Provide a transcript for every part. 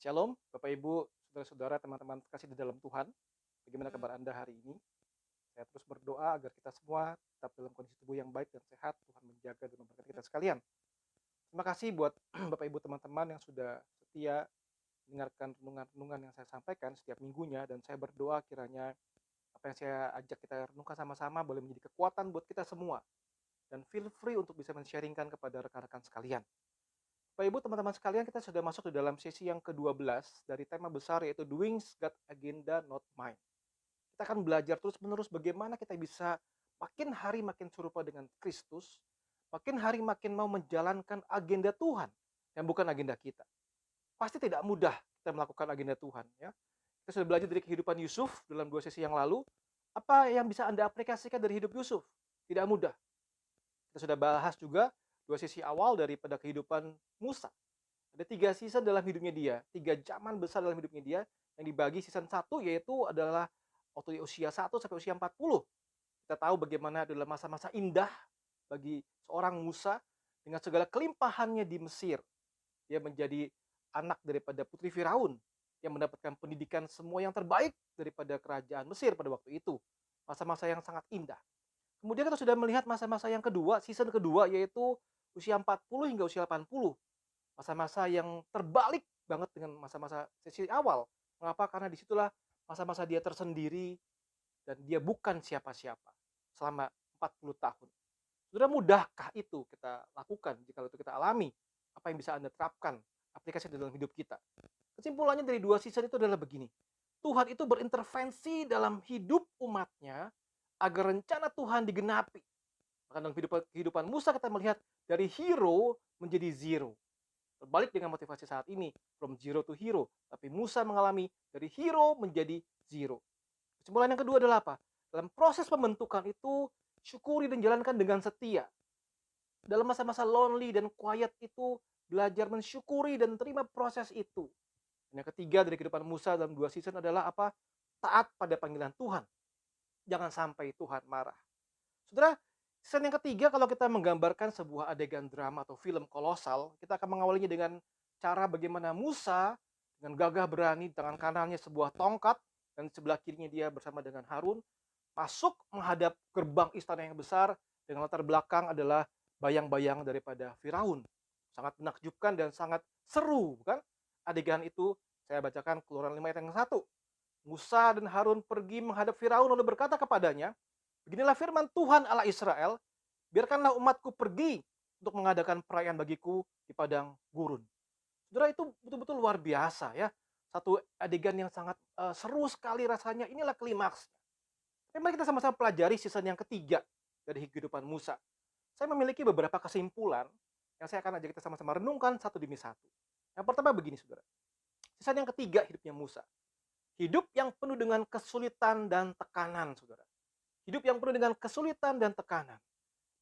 Shalom, Bapak Ibu, saudara-saudara, teman-teman kasih di dalam Tuhan. Bagaimana kabar Anda hari ini? Saya terus berdoa agar kita semua tetap dalam kondisi tubuh yang baik dan sehat. Tuhan menjaga dan memberkati kita sekalian. Terima kasih buat Bapak Ibu teman-teman yang sudah setia mendengarkan renungan-renungan yang saya sampaikan setiap minggunya. Dan saya berdoa kiranya apa yang saya ajak kita renungkan sama-sama boleh menjadi kekuatan buat kita semua. Dan feel free untuk bisa men-sharingkan kepada rekan-rekan sekalian. Bapak Ibu, teman-teman sekalian, kita sudah masuk di dalam sesi yang ke-12 dari tema besar yaitu Doing God Agenda Not Mine. Kita akan belajar terus-menerus bagaimana kita bisa makin hari makin serupa dengan Kristus, makin hari makin mau menjalankan agenda Tuhan yang bukan agenda kita. Pasti tidak mudah kita melakukan agenda Tuhan, ya. Kita sudah belajar dari kehidupan Yusuf dalam 2 sesi yang lalu. Apa yang bisa Anda aplikasikan dari hidup Yusuf? Tidak mudah. Kita sudah bahas juga 2 sesi awal daripada kehidupan Musa. Ada 3 season dalam hidupnya dia, 3 zaman besar dalam hidupnya dia, yang dibagi season 1 yaitu adalah waktu usia 1 sampai usia 40. Kita tahu bagaimana adalah masa-masa indah bagi seorang Musa dengan segala kelimpahannya di Mesir. Dia menjadi anak daripada putri Firaun yang mendapatkan pendidikan semua yang terbaik daripada kerajaan Mesir pada waktu itu. Masa-masa yang sangat indah. Kemudian kita sudah melihat masa-masa yang kedua, season kedua, yaitu usia 40 hingga usia 80. Masa-masa yang terbalik banget dengan masa-masa sesi awal. Mengapa? Karena disitulah masa-masa dia tersendiri dan dia bukan siapa-siapa selama 40 tahun. Sudah mudahkah itu kita lakukan jika itu kita alami? Apa yang bisa Anda terapkan, aplikasi dalam hidup kita? Kesimpulannya dari 2 season itu adalah begini. Tuhan itu berintervensi dalam hidup umatnya agar rencana Tuhan digenapi. Maka dalam kehidupan Musa kita melihat dari hero menjadi zero. Terbalik dengan motivasi saat ini, from zero to hero. Tapi Musa mengalami dari hero menjadi zero. Kesimpulan yang kedua adalah apa? Dalam proses pembentukan itu, syukuri dan jalankan dengan setia. Dalam masa-masa lonely dan quiet itu, belajar mensyukuri dan terima proses itu. Dan yang ketiga dari kehidupan Musa dalam 2 season adalah apa? Taat pada panggilan Tuhan. Jangan sampai Tuhan marah. Saudara, season yang ketiga kalau kita menggambarkan sebuah adegan drama atau film kolosal, kita akan mengawalinya dengan cara bagaimana Musa dengan gagah berani di tangan kanannya sebuah tongkat dan di sebelah kirinya dia bersama dengan Harun masuk menghadap gerbang istana yang besar dengan latar belakang adalah bayang-bayang daripada Firaun. Sangat menakjubkan dan sangat seru, kan? Adegan itu saya bacakan Keluaran 5 ayat yang 1. Musa dan Harun pergi menghadap Firaun lalu berkata kepadanya, "Beginilah firman Tuhan Allah Israel, biarkanlah umatku pergi untuk mengadakan perayaan bagiku di padang gurun." Saudara, itu betul-betul luar biasa, ya. Satu adegan yang sangat seru sekali rasanya. Inilah klimaks. Tapi mari kita sama-sama pelajari season yang ketiga dari kehidupan Musa. Saya memiliki beberapa kesimpulan yang saya akan ajak kita sama-sama renungkan satu demi satu. Yang pertama begini, saudara. Season yang ketiga hidupnya Musa. Hidup yang penuh dengan kesulitan dan tekanan, saudara. Hidup yang penuh dengan kesulitan dan tekanan.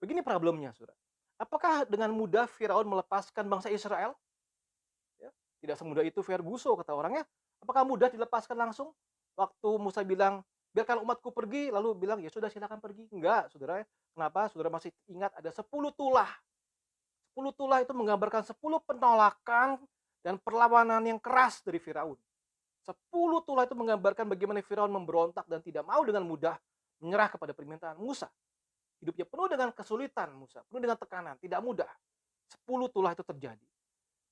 Begini problemnya, saudara. Apakah dengan mudah Firaun melepaskan bangsa Israel? Ya, tidak semudah itu Ferguso, kata orangnya. Apakah mudah dilepaskan langsung? Waktu Musa bilang, biarkan umatku pergi, lalu bilang, ya sudah silakan pergi. Enggak, saudara. Kenapa? Saudara masih ingat ada 10 tulah. 10 tulah itu menggambarkan 10 penolakan dan perlawanan yang keras dari Firaun. 10 tulah itu menggambarkan bagaimana Firaun memberontak dan tidak mau dengan mudah menyerah kepada permintaan Musa. Hidupnya penuh dengan kesulitan Musa, penuh dengan tekanan, tidak mudah. 10 tulah itu terjadi.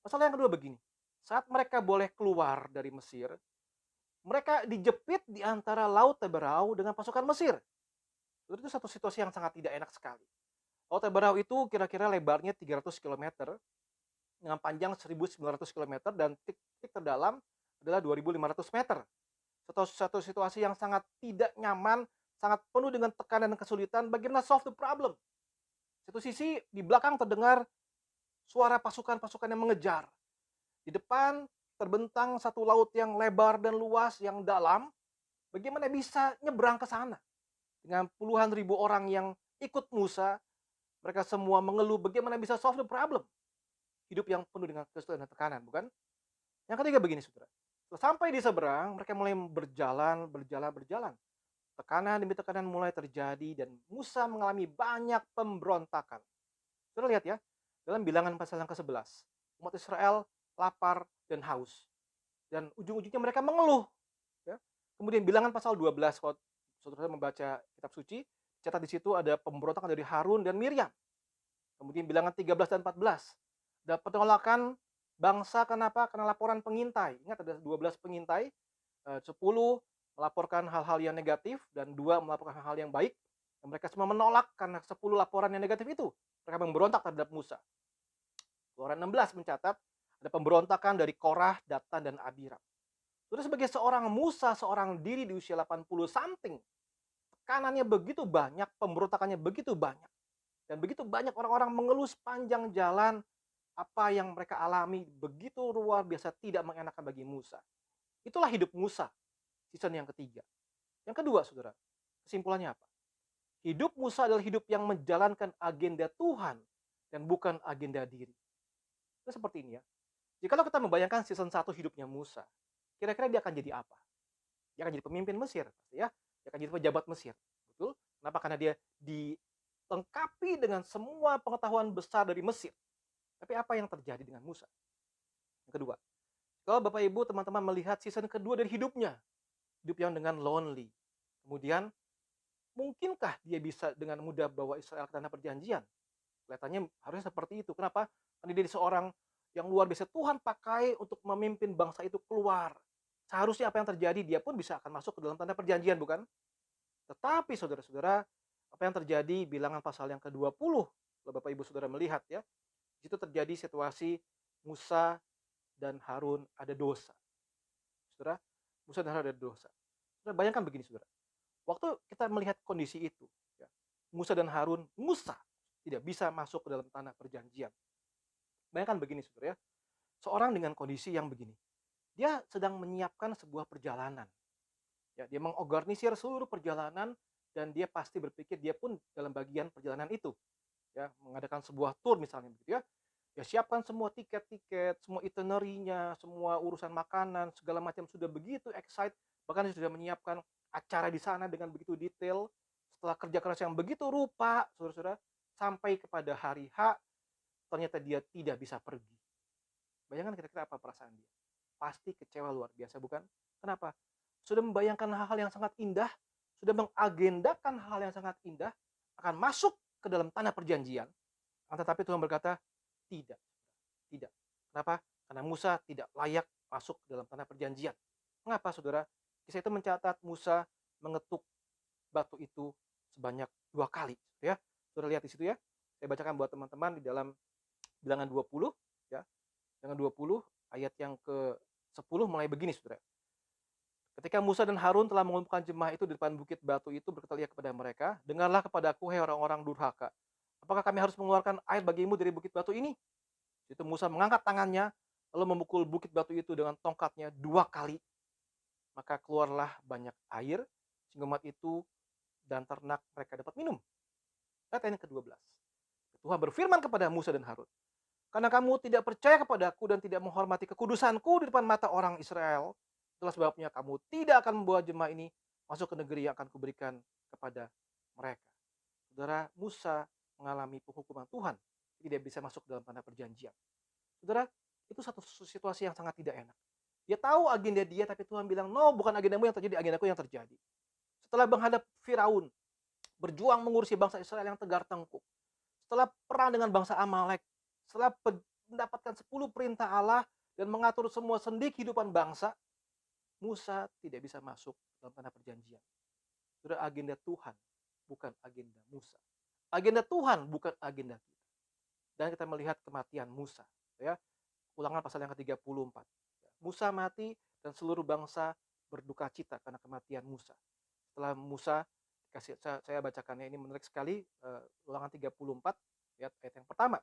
Masalah yang kedua begini, saat mereka boleh keluar dari Mesir, mereka dijepit di antara Laut Teberau dengan pasukan Mesir. Itu satu situasi yang sangat tidak enak sekali. Laut Teberau itu kira-kira lebarnya 300 km, dengan panjang 1.900 km, dan titik terdalam adalah 2.500 meter. Satu situasi yang sangat tidak nyaman, sangat penuh dengan tekanan dan kesulitan. Bagaimana solve the problem? Satu sisi di belakang terdengar suara pasukan-pasukan yang mengejar. Di depan terbentang satu laut yang lebar dan luas, yang dalam. Bagaimana bisa nyebrang ke sana? Dengan puluhan ribu orang yang ikut Musa, mereka semua mengeluh bagaimana bisa solve the problem. Hidup yang penuh dengan kesulitan dan tekanan, bukan? Yang ketiga begini, saudara. Sampai di seberang, mereka mulai berjalan. Tekanan demi tekanan mulai terjadi dan Musa mengalami banyak pemberontakan. Saudara lihat ya, dalam Bilangan pasal yang ke-11, umat Israel lapar dan haus. dan ujung-ujungnya mereka mengeluh, ya. Kemudian Bilangan pasal 12, kalau saudara membaca kitab suci, catat di situ ada pemberontakan dari Harun dan Miriam. Kemudian Bilangan 13 dan 14, ada penolakan bangsa. Kenapa? Karena laporan pengintai. Ingat ada 12 pengintai, 10 melaporkan hal-hal yang negatif dan 2 melaporkan hal-hal yang baik. Dan mereka semua menolak karena 10 laporan yang negatif itu. Mereka memberontak terhadap Musa. Keluaran 16 mencatat ada pemberontakan dari Korah, Datan, dan Abiram. Terus sebagai seorang Musa, seorang diri di usia 80 something, tekanannya begitu banyak, pemberontakannya begitu banyak. Dan begitu banyak orang-orang mengeluh sepanjang jalan, apa yang mereka alami begitu luar biasa tidak mengenakan bagi Musa. Itulah hidup Musa, season yang ketiga. Yang kedua, saudara, kesimpulannya apa? Hidup Musa adalah hidup yang menjalankan agenda Tuhan dan bukan agenda diri. Itu seperti ini ya. Jikalau kita membayangkan season 1 hidupnya Musa, kira-kira dia akan jadi apa? Dia akan jadi pemimpin Mesir, pasti ya. Dia akan jadi pejabat Mesir. Betul? Kenapa? Karena dia dilengkapi dengan semua pengetahuan besar dari Mesir. Tapi apa yang terjadi dengan Musa? Yang kedua, kalau Bapak Ibu teman-teman melihat season kedua dari hidupnya, hidup yang dengan lonely. Kemudian, mungkinkah dia bisa dengan mudah bawa Israel ke tanah perjanjian? Kelihatannya harusnya seperti itu. Kenapa? Karena dia seorang yang luar biasa Tuhan pakai untuk memimpin bangsa itu keluar. Seharusnya apa yang terjadi, dia pun bisa akan masuk ke dalam tanah perjanjian, bukan? Tetapi saudara-saudara, apa yang terjadi Bilangan pasal yang ke-20, kalau Bapak Ibu Saudara melihat ya, di situ terjadi situasi Musa dan Harun ada dosa. Saudara, Musa dan Harun ada dosa. Saudara bayangkan begini, saudara. Waktu kita melihat kondisi itu, ya, Musa dan Harun, Musa tidak bisa masuk ke dalam tanah perjanjian. Bayangkan begini, saudara ya. Seorang dengan kondisi yang begini, dia sedang menyiapkan sebuah perjalanan. Ya, dia mengorganisir seluruh perjalanan dan dia pasti berpikir dia pun dalam bagian perjalanan itu. Ya, mengadakan sebuah tour misalnya begitu ya. Ya siapkan semua tiket-tiket, semua itinerary-nya, semua urusan makanan, segala macam sudah begitu excited, bahkan dia sudah menyiapkan acara di sana dengan begitu detail. Setelah kerja keras yang begitu rupa, saudara-saudara, sampai kepada hari H, ternyata dia tidak bisa pergi. Bayangkan kira-kira apa perasaan dia? Pasti kecewa luar biasa, bukan? Kenapa? Sudah membayangkan hal-hal yang sangat indah, sudah mengagendakan hal yang sangat indah, akan masuk ke dalam tanah perjanjian. Tetapi Tuhan berkata, tidak, tidak. Kenapa? Karena Musa tidak layak masuk ke dalam tanah perjanjian. Mengapa, saudara? Kisah itu mencatat Musa mengetuk batu itu sebanyak 2 kali. Ya, saudara lihat di situ ya. Saya bacakan buat teman-teman di dalam Bilangan 20, ya. Bilangan 20 ayat yang ke-10 mulai begini, saudara. Ketika Musa dan Harun telah mengumpulkan jemaah itu di depan bukit batu itu, berkata ia kepada mereka, dengarlah kepadaku, hai orang-orang durhaka. Apakah kami harus mengeluarkan air bagimu dari bukit batu ini? Itu Musa mengangkat tangannya, lalu memukul bukit batu itu dengan tongkatnya 2 kali. Maka keluarlah banyak air, sehingga umat itu dan ternak mereka dapat minum. Ayat yang ke-12. Tuhan berfirman kepada Musa dan Harun, karena kamu tidak percaya kepadaku dan tidak menghormati kekudusanku di depan mata orang Israel, itulah sebabnya kamu tidak akan membawa jemaah ini masuk ke negeri yang akan kuberikan kepada mereka. Saudara, Musa mengalami penghukuman Tuhan, tidak bisa masuk dalam tanah perjanjian. Saudara, itu satu situasi yang sangat tidak enak. Dia tahu agenda dia, tapi Tuhan bilang, no, bukan agendamu yang terjadi, agendaku yang terjadi. Setelah menghadap Firaun, berjuang mengurusi bangsa Israel yang tegar tengkuk, setelah perang dengan bangsa Amalek, setelah mendapatkan 10 perintah Allah dan mengatur semua sendi kehidupan bangsa, Musa tidak bisa masuk dalam tanah perjanjian. Saudara, agenda Tuhan, bukan agenda Musa. Agenda Tuhan, bukan agenda kita. Dan kita melihat kematian Musa. Ya, Ulangan pasal yang ke-34. Musa mati dan seluruh bangsa berduka cita karena kematian Musa. Setelah Musa, saya bacakannya, ini menarik sekali, Ulangan 34, ayat yang pertama.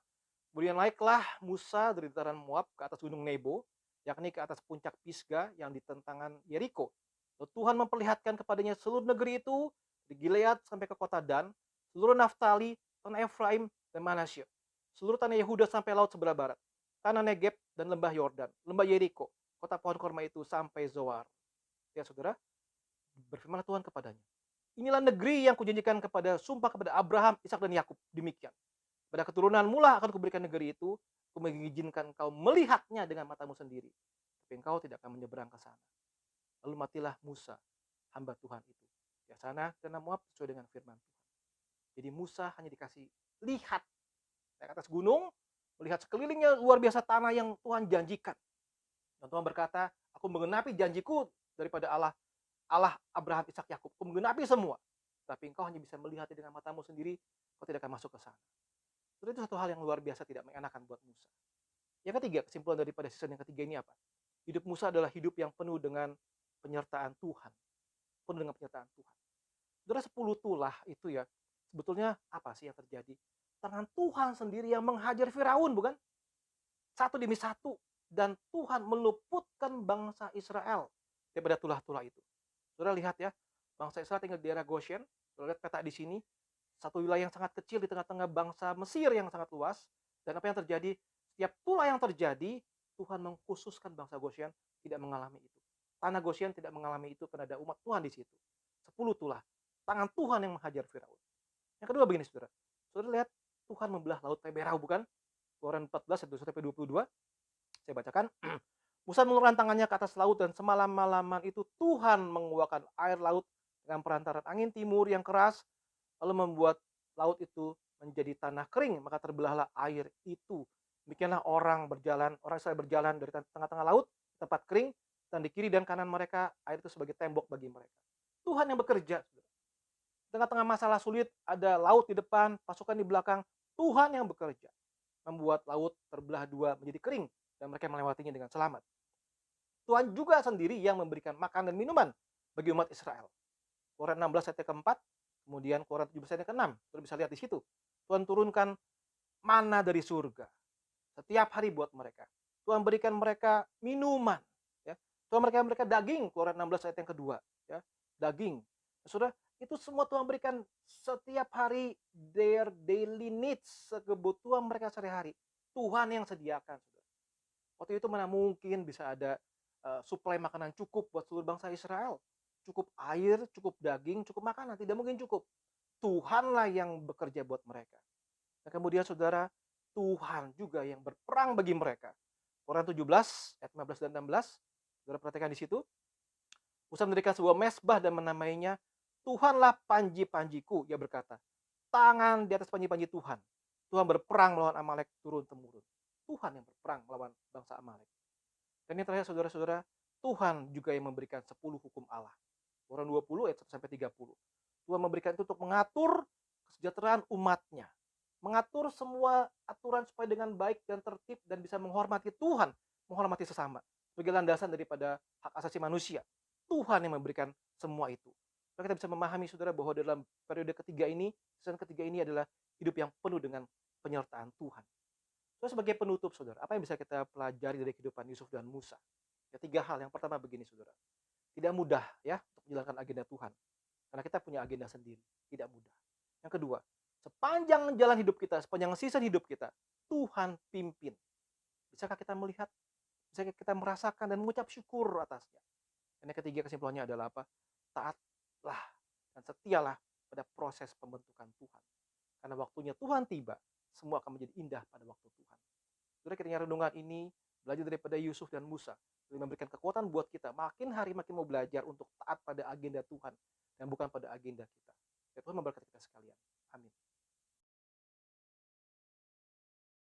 Kemudian naiklah Musa dari dataran Moab ke atas gunung Nebo, yakni ke atas puncak Pisga yang di tentangan Yeriko. Lalu Tuhan memperlihatkan kepadanya seluruh negeri itu, dari Gilead sampai ke kota Dan, seluruh Naftali, tanah Efraim, dan Manasye, seluruh tanah Yehuda sampai laut sebelah barat, tanah Negeb dan lembah Yordan, lembah Yeriko, kota pohon korma itu sampai Zoar. Ya saudara, berfirman Tuhan kepadanya, inilah negeri yang kujanjikan kepada sumpah kepada Abraham, Ishak dan Yakub, demikian. Pada keturunan mula akan kuberikan negeri itu, aku mengizinkan kau melihatnya dengan matamu sendiri. tapi engkau tidak akan menyeberang ke sana. Lalu matilah Musa, hamba Tuhan itu. Ke sana karena Moab sesuai dengan firman Tuhan. Jadi Musa hanya dikasih lihat naik atas gunung, melihat sekelilingnya luar biasa tanah yang Tuhan janjikan. Dan Tuhan berkata, aku menggenapi janjiku daripada Allah Abraham, Ishak, Yakub. Aku menggenapi semua. Tapi engkau hanya bisa melihat dengan matamu sendiri, kau tidak akan masuk ke sana. Itu satu hal yang luar biasa tidak mengenakan buat Musa. Yang ketiga, kesimpulan daripada season yang ketiga ini apa? Hidup Musa adalah hidup yang penuh dengan penyertaan Tuhan. Penuh dengan penyertaan Tuhan. Saudara, 10 tulah itu ya, sebetulnya apa sih yang terjadi? Tangan Tuhan sendiri yang menghajar Firaun, bukan? Satu demi satu. Dan Tuhan meluputkan bangsa Israel daripada tulah-tulah itu. Saudara lihat ya, bangsa Israel tinggal di daerah Goshen. Saudara lihat peta di sini, satu wilayah yang sangat kecil di tengah-tengah bangsa Mesir yang sangat luas. Dan apa yang terjadi? Setiap tulah yang terjadi, Tuhan mengkhususkan bangsa Goshen tidak mengalami itu. Tanah Goshen tidak mengalami itu karena ada umat Tuhan di situ. 10 tulah. Tangan Tuhan yang menghajar Firaun. Yang kedua begini, saudara. Saudara lihat, Tuhan membelah laut Teberau, bukan? Keluaran 14 ayat 22. Saya bacakan. Musa mengulurkan tangannya ke atas laut dan semalam-malaman itu Tuhan menguakkan air laut dengan perantaran angin timur yang keras, lalu membuat laut itu menjadi tanah kering, maka terbelahlah air itu. Demikianlah orang Israel berjalan dari tengah-tengah laut, tempat kering, dan di kiri dan kanan mereka air itu sebagai tembok bagi mereka. Tuhan yang bekerja. Tengah-tengah masalah sulit, ada laut di depan, pasukan di belakang, Tuhan yang bekerja. Membuat laut terbelah dua menjadi kering, dan mereka melewatinya dengan selamat. Tuhan juga sendiri yang memberikan makan dan minuman bagi umat Israel. Keluaran 16 ayat keempat, kemudian Keluaran 17 ayat ke-6. Kita bisa lihat di situ. Tuhan turunkan mana dari surga setiap hari buat mereka. Tuhan berikan mereka minuman, ya. Tuhan berikan mereka daging, Keluaran 16 ayat yang kedua, ya. Daging. Saudara, itu semua Tuhan berikan setiap hari, their daily needs, kebutuhan mereka sehari-hari. Tuhan yang sediakan, saudara. Waktu itu mana mungkin bisa ada suplai makanan cukup buat seluruh bangsa Israel. Cukup air, cukup daging, cukup makanan. Tidak mungkin cukup. Tuhanlah yang bekerja buat mereka. Dan kemudian saudara, Tuhan juga yang berperang bagi mereka. Quran 17 ayat 15 dan 16. Saudara perhatikan di situ. Musa mendirikan sebuah mesbah dan menamainya Tuhanlah panji-panjiku. Ia berkata, tangan di atas panji-panji Tuhan. Tuhan berperang melawan Amalek turun-temurun. Tuhan yang berperang melawan bangsa Amalek. Dan yang terakhir saudara-saudara, Tuhan juga yang memberikan 10 hukum Allah. Quran 20 ayat 1 sampai 30. Tuhan memberikan itu untuk mengatur kesejahteraan umatnya. Mengatur semua aturan supaya dengan baik dan tertib dan bisa menghormati Tuhan, menghormati sesama. Sebagai landasan daripada hak asasi manusia. Tuhan yang memberikan semua itu. Supaya kita bisa memahami saudara bahwa dalam periode ketiga ini, season ketiga ini adalah hidup yang penuh dengan penyertaan Tuhan. Terus sebagai penutup saudara, apa yang bisa kita pelajari dari kehidupan Yusuf dan Musa? Ya, 3 hal. Yang pertama begini saudara, tidak mudah ya untuk menjalankan agenda Tuhan. Karena kita punya agenda sendiri, tidak mudah. Yang kedua, sepanjang jalan hidup kita, sepanjang season hidup kita, Tuhan pimpin. Bisakah kita melihat? Bisakah kita merasakan dan mengucap syukur atasnya? Dan yang ketiga kesimpulannya adalah apa? Taatlah dan setialah pada proses pembentukan Tuhan. Karena waktunya Tuhan tiba, semua akan menjadi indah pada waktu Tuhan. Saudara, kiranya renungan ini belajar daripada Yusuf dan Musa, memberikan kekuatan buat kita makin hari makin mau belajar untuk taat pada agenda Tuhan dan bukan pada agenda kita. Ya, Tuhan memberkati kita sekalian. Amin.